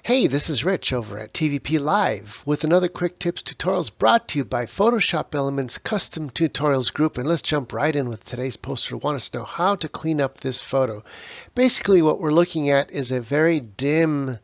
Hey, this is Rich over at TVP Live with another quick tips tutorials brought to you by Photoshop Elements Custom Tutorials Group. And let's jump right in with today's poster. Want us to know how to clean up this photo. Basically, what we're looking at is a very dim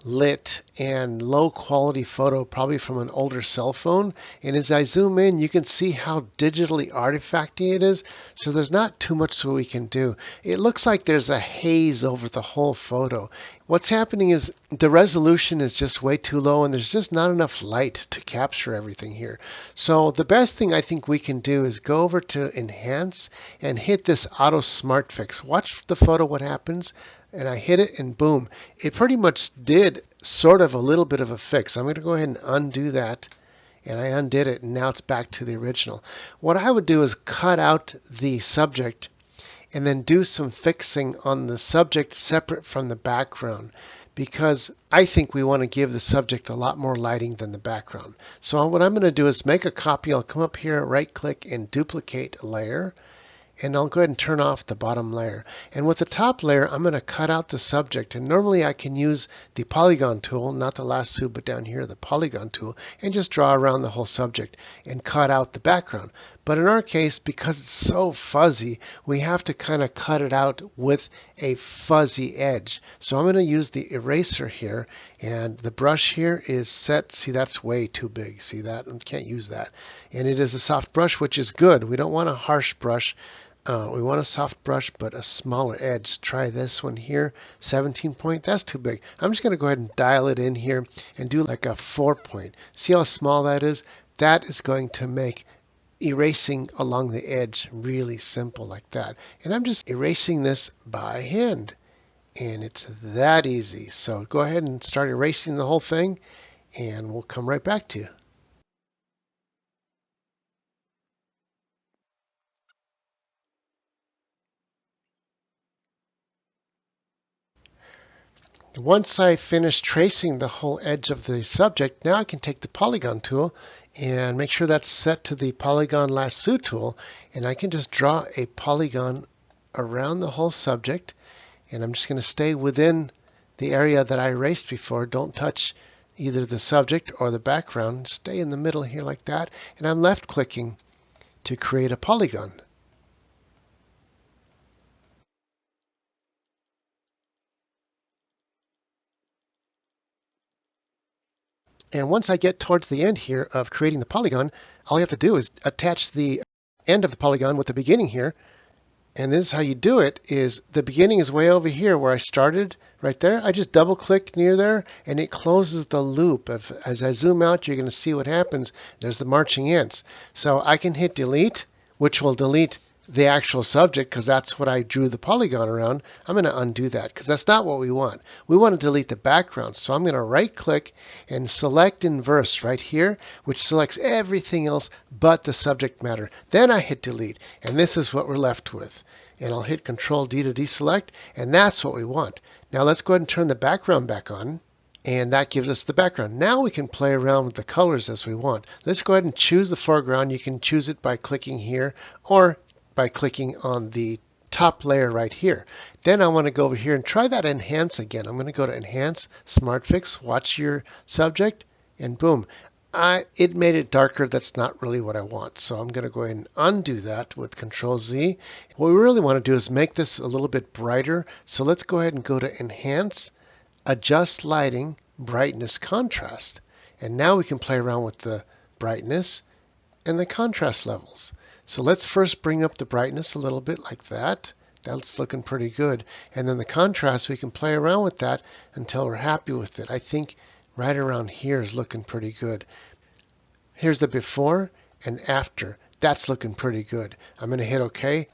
lit and low quality photo, probably from an older cell phone. And as I zoom in, you can see how digitally artifacty it is. So there's not too much that we can do. It looks like there's a haze over the whole photo. What's happening is the resolution is just way too low and there's just not enough light to capture everything here. So the best thing I think we can do is go over to Enhance and hit this Auto Smart Fix. Watch the photo, what happens. And I hit it and boom, it pretty much did sort of a little bit of a fix. I'm going to go ahead and undo that. And I undid it and now it's back to the original. What I would do is cut out the subject and then do some fixing on the subject separate from the background, because I think we want to give the subject a lot more lighting than the background. So what I'm going to do is make a copy. I'll come up here, right click and duplicate layer. And I'll go ahead and turn off the bottom layer. And with the top layer, I'm going to cut out the subject. And normally I can use the polygon tool, not the lasso, but down here, the polygon tool, and just draw around the whole subject and cut out the background. But in our case, because it's so fuzzy, we have to kind of cut it out with a fuzzy edge. So I'm going to use the eraser here, and the brush here is set. See, that's way too big. See that? I can't use that. And it is a soft brush, which is good. We don't want a harsh brush. We want a soft brush, but a smaller edge. Try this one here, 17 point. That's too big. I'm just going to go ahead and dial it in here and do like a 4 point. See how small that is? That is going to make erasing along the edge really simple like that. And I'm just erasing this by hand. And it's that easy. So go ahead and start erasing the whole thing, and we'll come right back to you. Once I finish tracing the whole edge of the subject, now I can take the polygon tool and make sure that's set to the polygon lasso tool, and I can just draw a polygon around the whole subject. And I'm just going to stay within the area that I erased before. Don't touch either the subject or the background. Stay in the middle here like that, and I'm left clicking to create a polygon. And once I get towards the end here of creating the polygon, all you have to do is attach the end of the polygon with the beginning here. And this is how you do it, is the beginning is way over here where I started, right there. I just double click near there and it closes the loop. As I zoom out, you're going to see what happens. There's the marching ants. So I can hit delete, which will delete the actual subject because that's what I drew the polygon around. I'm going to undo that because that's not what we want. We want to delete the background. So I'm going to right click and select inverse right here, which selects everything else but the subject matter. Then I hit delete, and this is what we're left with. And I'll hit Control D to deselect, and that's what we want. Now let's go ahead and turn the background back on. And that gives us the background. Now we can play around with the colors as we want. Let's go ahead and choose the foreground. You can choose it by clicking here or by clicking on the top layer right here. Then I want to go over here and try that enhance again. I'm going to go to Enhance, Smart Fix, watch your subject, and boom. It made it darker. That's not really what I want. So I'm going to go ahead and undo that with Control Z. What we really want to do is make this a little bit brighter. So let's go ahead and go to Enhance, Adjust Lighting, Brightness, Contrast. And now we can play around with the brightness and the contrast levels. So let's first bring up the brightness a little bit like that. That's looking pretty good. And then the contrast, we can play around with that until we're happy with it. I think right around here is looking pretty good. Here's the before and after. That's looking pretty good. I'm going to hit OK.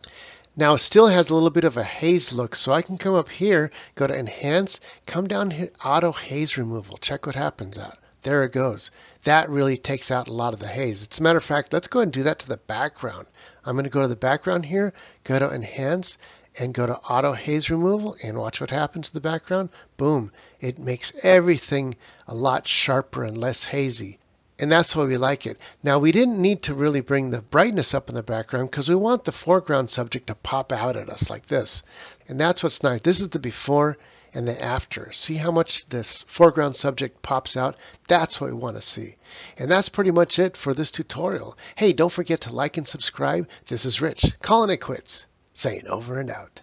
Now it still has a little bit of a haze look, so I can come up here, go to Enhance, come down here, Auto Haze Removal. Check what happens out. There it goes. That really takes out a lot of the haze. As a matter of fact, let's go ahead and do that to the background. I'm going to go to the background here, go to Enhance, and go to Auto Haze Removal, and watch what happens to the background. Boom. It makes everything a lot sharper and less hazy. And that's why we like it. Now, we didn't need to really bring the brightness up in the background because we want the foreground subject to pop out at us like this. And that's what's nice. This is the before and the after. See how much this foreground subject pops out? That's what we want to see. And that's pretty much it for this tutorial. Hey, don't forget to like and subscribe. This is Rich, calling it quits, saying over and out.